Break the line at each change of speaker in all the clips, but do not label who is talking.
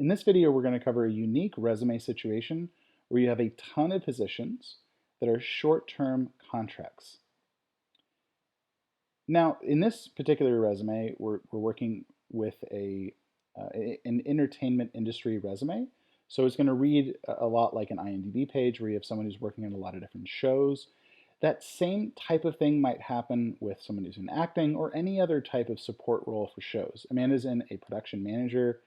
In this video, we're going to cover a unique resume situation where you have a ton of positions that are short-term contracts. Now, in this particular resume, we're working with an entertainment industry resume. So it's going to read a lot like an IMDb page where you have someone who's working on a lot of different shows. That same type of thing might happen with someone who's in acting or any other type of support role for shows. Amanda's in a production manager,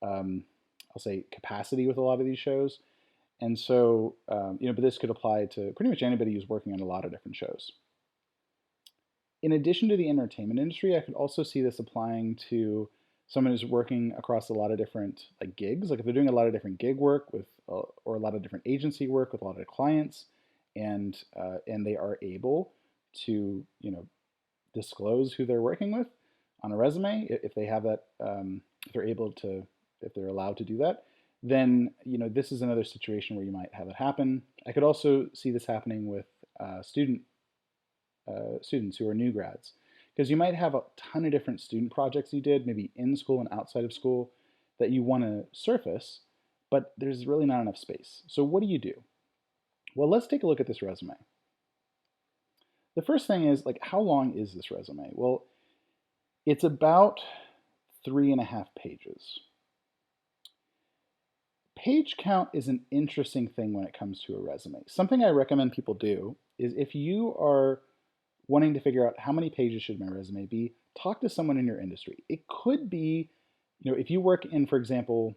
I'll say, capacity with a lot of these shows. And so, but this could apply to pretty much anybody who's working on a lot of different shows. In addition to the entertainment industry, I could also see this applying to someone who's working across a lot of different gigs. Like if they're doing a lot of different gig work with, or a lot of different agency work with a lot of clients, and they are able to disclose who they're working with on a resume, if they have that, if they're able to, if they're allowed to do that, then this is another situation where you might have it happen. I could also see this happening with students who are new grads, because you might have a ton of different student projects you did, maybe in school and outside of school, that you want to surface, but there's really not enough space. So what do you do? Well, let's take a look at this resume. The first thing is, how long is this resume? Well, it's about 3.5 pages. Page count is an interesting thing when it comes to a resume. Something I recommend people do is, if you are wanting to figure out how many pages should my resume be, talk to someone in your industry. It could be, if you work in, for example,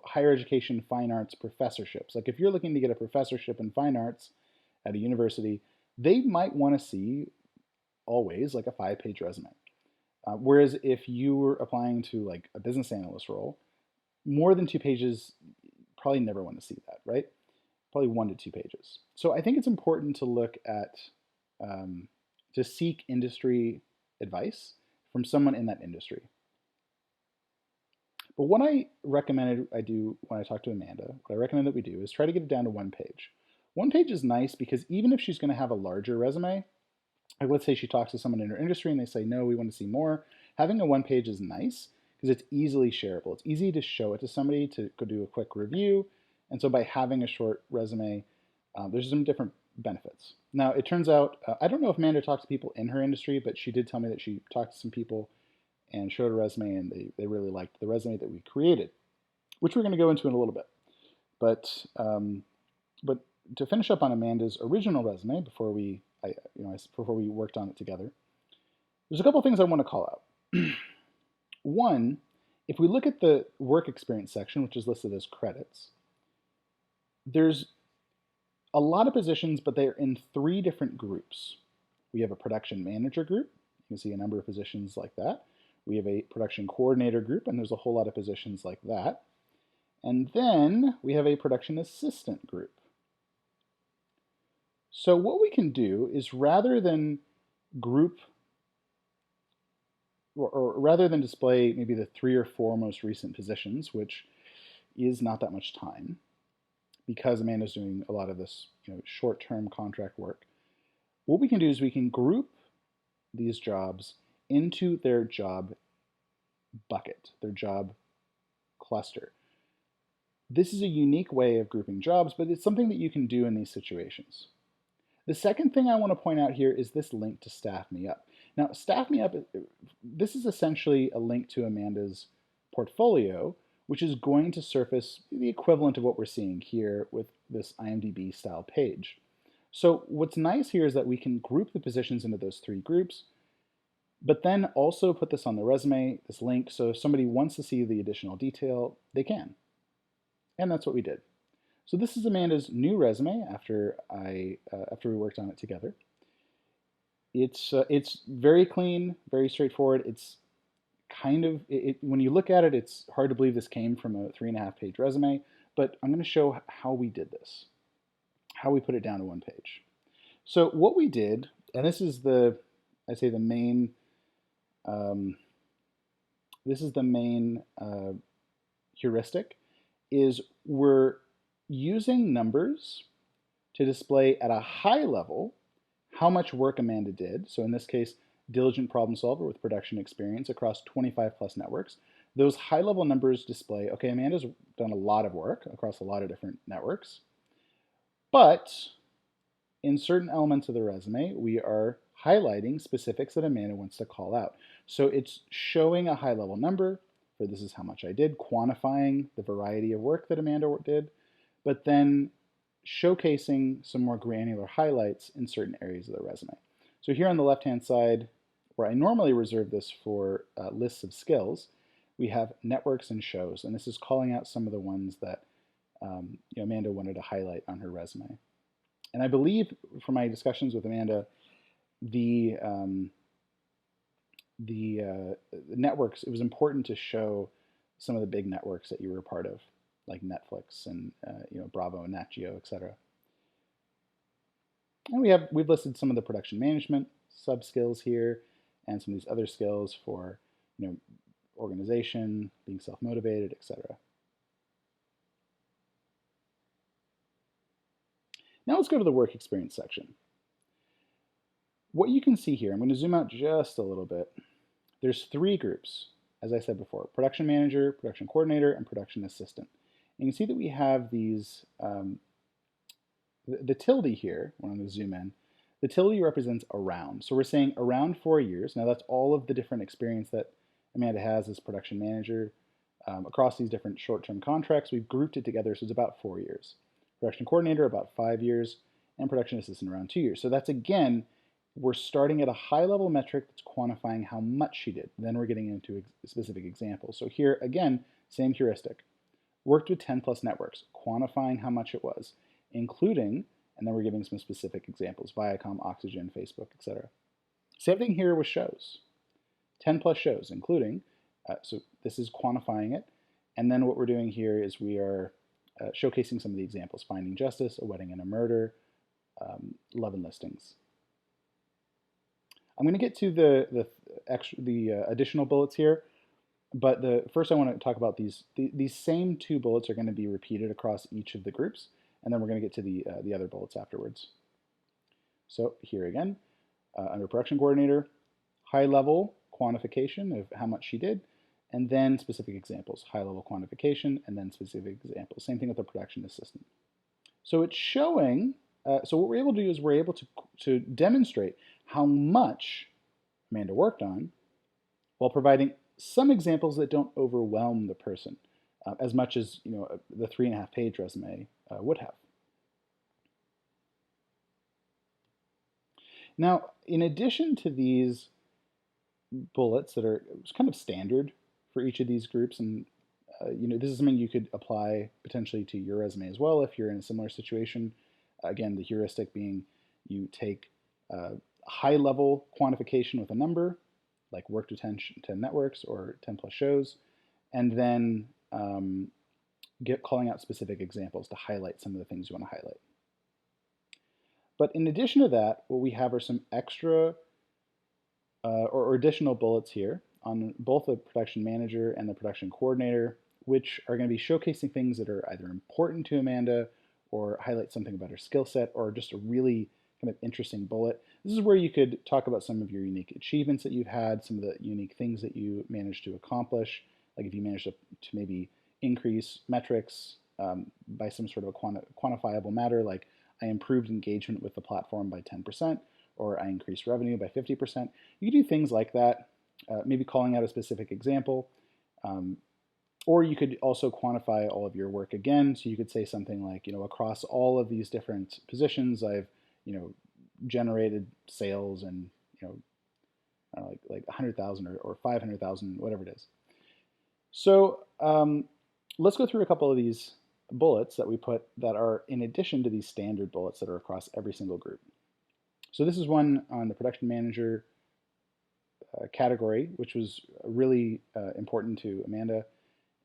higher education fine arts professorships. Like if you're looking to get a professorship in fine arts at a university, they might want to see always a 5-page resume. Whereas if you were applying to a business analyst role, more than 2 pages, probably never want to see that, right? Probably 1 to 2 pages. So I think it's important to look at, to seek industry advice from someone in that industry. But what I recommended I do when I talk to Amanda, what I recommend that we do is try to get it down to 1 page. 1 page is nice because even if she's going to have a larger resume, let's say she talks to someone in her industry and they say, no, we want to see more, having a 1 page is nice because it's easily shareable. It's easy to show it to somebody to go do a quick review. And so by having a short resume, there's some different benefits. Now, it turns out, I don't know if Amanda talked to people in her industry, but she did tell me that she talked to some people and showed a resume, and they really liked the resume that we created, which we're going to go into in a little bit. But to finish up on Amanda's original resume before we worked on it together, there's a couple things I want to call out. One, if we look at the work experience section, which is listed as credits, there's a lot of positions, but they're in 3 different groups. We have a production manager group. You can see a number of positions like that. We have a production coordinator group, and there's a whole lot of positions like that. And then we have a production assistant group. So what we can do is, rather than group, or rather than display maybe the 3 or 4 most recent positions, which is not that much time, because Amanda's doing a lot of this short-term contract work, what we can do is we can group these jobs into their job bucket, their job cluster. This is a unique way of grouping jobs, but it's something that you can do in these situations. The second thing I want to point out here is this link to Staff Me Up. Now, Staff Me Up, this is essentially a link to Amanda's portfolio, which is going to surface the equivalent of what we're seeing here with this IMDb style page. So what's nice here is that we can group the positions into those 3 groups, but then also put this on the resume, this link, so if somebody wants to see the additional detail, they can. And that's what we did. So this is Amanda's new resume after we worked on it together. It's very clean, very straightforward. It's kind of, when you look at it, it's hard to believe this came from a 3.5 page resume, but I'm going to show how we did this, how we put it down to 1 page. So what we did, and this is the main, heuristic, is we're using numbers to display at a high level how much work Amanda did. So in this case, diligent problem solver with production experience across 25 plus networks. Those high level numbers display, okay, Amanda's done a lot of work across a lot of different networks, but in certain elements of the resume, we are highlighting specifics that Amanda wants to call out. So it's showing a high level number for this is how much I did, quantifying the variety of work that Amanda did, but then showcasing some more granular highlights in certain areas of the resume. So here on the left-hand side, where I normally reserve this for lists of skills, we have networks and shows, and this is calling out some of the ones that Amanda wanted to highlight on her resume. And I believe from my discussions with Amanda, the networks, it was important to show some of the big networks that you were a part of, like Netflix and Bravo and Nat Geo, etc. And we've listed some of the production management sub skills here, and some of these other skills for organization, being self-motivated, etc. Now let's go to the work experience section. What you can see here, I'm going to zoom out just a little bit. There's 3 groups, as I said before: production manager, production coordinator, and production assistant. And you can see that we have these, the tilde here, when I'm going to zoom in, the tilde represents around. So we're saying around 4 years. Now that's all of the different experience that Amanda has as production manager across these different short-term contracts. We've grouped it together, so it's about 4 years. Production coordinator, about 5 years, and production assistant around 2 years. So that's, again, we're starting at a high-level metric that's quantifying how much she did. Then we're getting into specific examples. So here, again, same heuristic. Worked with 10 plus networks, quantifying how much it was, including, and then we're giving some specific examples: Viacom, Oxygen, Facebook, etc. Same thing here with shows. 10 plus shows, including, so this is quantifying it. And then what we're doing here is we are showcasing some of the examples: Finding Justice, A Wedding and a Murder, Love and Listings. I'm going to get to the additional bullets here, but first I want to talk about these same 2 bullets are going to be repeated across each of the groups, and then we're going to get to the other bullets afterwards. So here again, under production coordinator, high level quantification of how much she did, and then specific examples: high level quantification, and then specific examples. Same thing with the production assistant. So it's showing, so what we're able to do is we're able to demonstrate how much Amanda worked on while providing some examples that don't overwhelm the person as much as the 3.5-page resume would have. Now, in addition to these bullets that are kind of standard for each of these groups, and this is something you could apply potentially to your resume as well if you're in a similar situation. Again, the heuristic being you take high-level quantification with a number, like worked with 10 networks or 10 plus shows, and then calling out specific examples to highlight some of the things you want to highlight. But in addition to that, what we have are some extra or additional bullets here on both the production manager and the production coordinator, which are going to be showcasing things that are either important to Amanda or highlight something about her skill set, or just a really kind of interesting bullet. This is where you could talk about some of your unique achievements that you've had, some of the unique things that you managed to accomplish, like if you managed to maybe increase metrics by some sort of a quantifiable matter, like I improved engagement with the platform by 10%, or I increased revenue by 50%. You can do things like that, maybe calling out a specific example. Or you could also quantify all of your work again. So you could say something like, across all of these different positions, I've, generated sales and, like 100,000 or 500,000, whatever it is. So let's go through a couple of these bullets that we put that are in addition to these standard bullets that are across every single group. So this is one on the production manager category, which was really important to Amanda,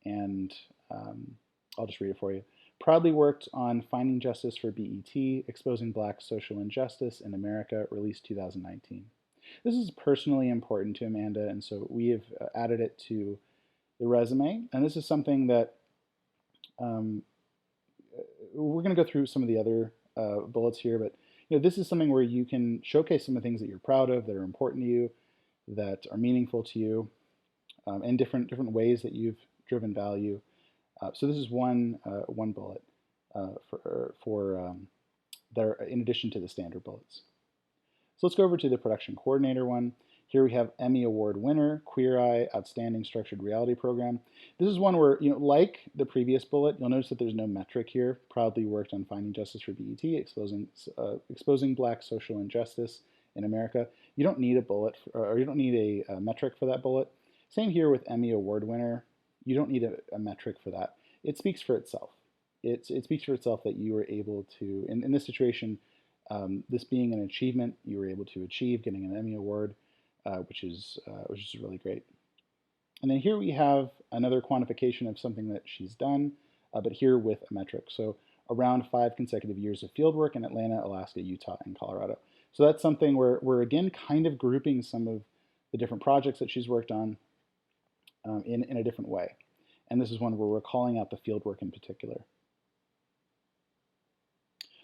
and I'll just read it for you. Proudly worked on Finding Justice for BET, Exposing Black Social Injustice in America, released 2019. This is personally important to Amanda, and so we have added it to the resume. And this is something that we're going to go through some of the other bullets here, but this is something where you can showcase some of the things that you're proud of, that are important to you. that are meaningful to you, and different ways that you've driven value. So this is one bullet that are in addition to the standard bullets. So let's go over to the production coordinator one. Here we have Emmy Award winner, Queer Eye, Outstanding Structured Reality Program. This is one where, like the previous bullet, you'll notice that there's no metric here. Proudly worked on finding justice for BET, exposing Black social injustice in America. You don't need a bullet, or you don't need a metric for that bullet. Same here with Emmy Award winner. You don't need a metric for that. It speaks for itself. It speaks for itself that you were able to, in this situation, this being an achievement, you were able to achieve getting an Emmy Award, which is really great. And then here we have another quantification of something that she's done, but here with a metric. So around 5 consecutive years of fieldwork in Atlanta, Alaska, Utah, and Colorado. So that's something where we're again kind of grouping some of the different projects that she's worked on in a different way. And this is one where we're calling out the fieldwork in particular.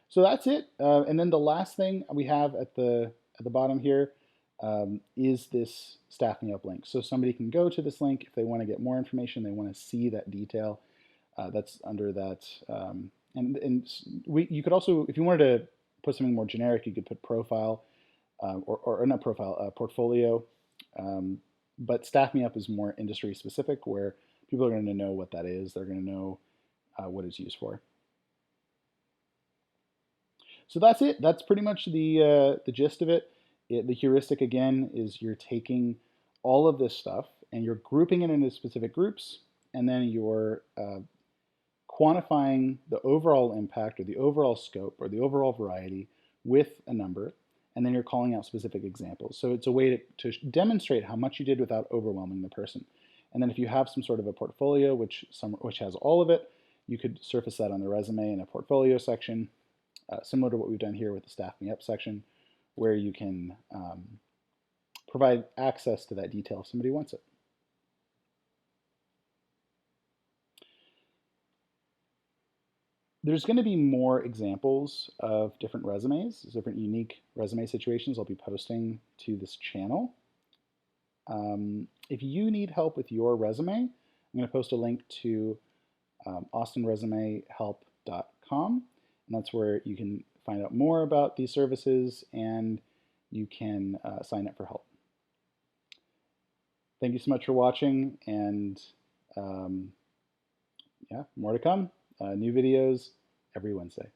So that's it. And then the last thing we have at the bottom here is this Staff Me Up link. So somebody can go to this link if they want to get more information, they want to see that detail that's under that. You could also, if you wanted to put something more generic, you could put profile or not profile, portfolio. But Staff Me Up is more industry specific, where people are going to know what that is. They're going to know what it's used for. So that's it. That's pretty much the gist of it. The heuristic, again, is you're taking all of this stuff and you're grouping it into specific groups, and then you're quantifying the overall impact or the overall scope or the overall variety with a number, and then you're calling out specific examples. So it's a way to demonstrate how much you did without overwhelming the person. And then if you have some sort of a portfolio which has all of it, you could surface that on the resume in a portfolio section, similar to what we've done here with the Staff Me Up section, where you can provide access to that detail if somebody wants it. There's going to be more examples of different resumes, different unique resume situations I'll be posting to this channel. If you need help with your resume, I'm going to post a link to austinresumehelp.com, and that's where you can find out more about these services, and you can sign up for help. Thank you so much for watching, and yeah, more to come. New videos every Wednesday.